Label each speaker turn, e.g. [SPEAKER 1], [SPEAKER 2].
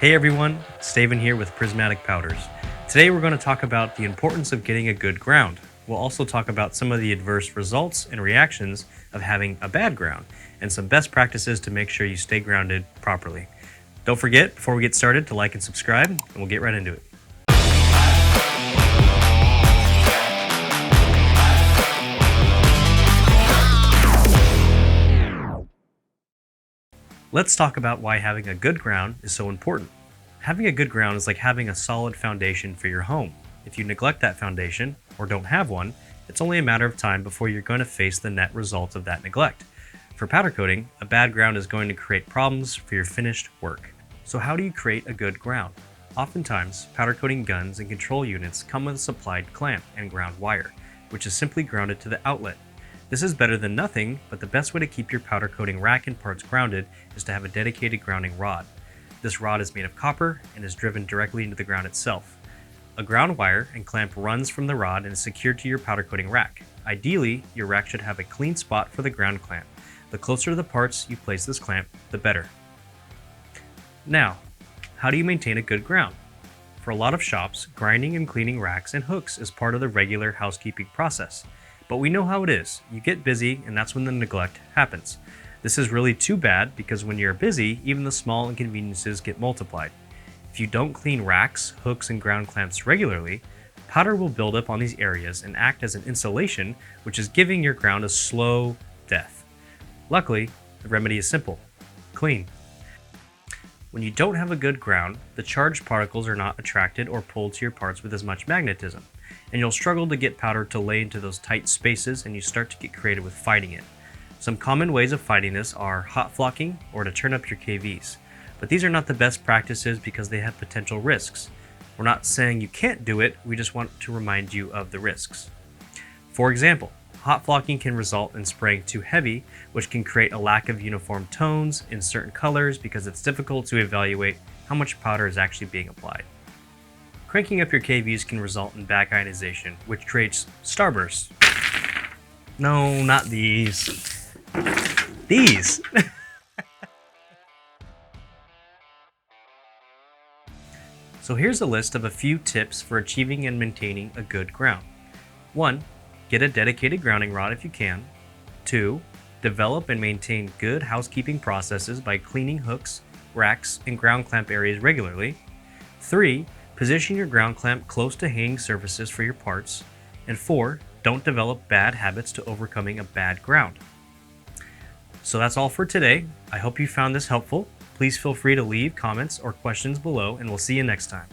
[SPEAKER 1] Hey everyone, Steven here with Prismatic Powders. Today we're going to talk about the importance of getting a good ground. We'll also talk about some of the adverse results and reactions of having a bad ground, and some best practices to make sure you stay grounded properly. Don't forget, before we get started, to like and subscribe, and we'll get right into it. Let's talk about why having a good ground is so important. Having a good ground is like having a solid foundation for your home. If you neglect that foundation, or don't have one, it's only a matter of time before you're going to face the net result of that neglect. For powder coating, a bad ground is going to create problems for your finished work. So how do you create a good ground? Oftentimes, powder coating guns and control units come with a supplied clamp and ground wire, which is simply grounded to the outlet. This is better than nothing, but the best way to keep your powder coating rack and parts grounded is to have a dedicated grounding rod. This rod is made of copper and is driven directly into the ground itself. A ground wire and clamp runs from the rod and is secured to your powder coating rack. Ideally, your rack should have a clean spot for the ground clamp. The closer to the parts you place this clamp, the better. Now, how do you maintain a good ground? For a lot of shops, grinding and cleaning racks and hooks is part of the regular housekeeping process. But we know how it is. You get busy, and that's when the neglect happens. This is really too bad because when you're busy, even the small inconveniences get multiplied. If you don't clean racks, hooks, and ground clamps regularly, powder will build up on these areas and act as an insulation, which is giving your ground a slow death. Luckily, the remedy is simple: clean. When you don't have a good ground, the charged particles are not attracted or pulled to your parts with as much magnetism, and you'll struggle to get powder to lay into those tight spaces, and you start to get creative with fighting it. Some common ways of fighting this are hot flocking or to turn up your KVs, but these are not the best practices because they have potential risks. We're not saying you can't do it, we just want to remind you of the risks. For example, hot flocking can result in spraying too heavy, which can create a lack of uniform tones in certain colors because it's difficult to evaluate how much powder is actually being applied. Cranking up your KVs can result in back ionization, which creates starbursts. No, not these. These! So here's a list of a few tips for achieving and maintaining a good ground. 1. Get a dedicated grounding rod if you can. 2. Develop and maintain good housekeeping processes by cleaning hooks, racks, and ground clamp areas regularly. 3. Position your ground clamp close to hanging surfaces for your parts. And 4. Don't develop bad habits to overcoming a bad ground. So that's all for today. I hope you found this helpful. Please feel free to leave comments or questions below, and we'll see you next time.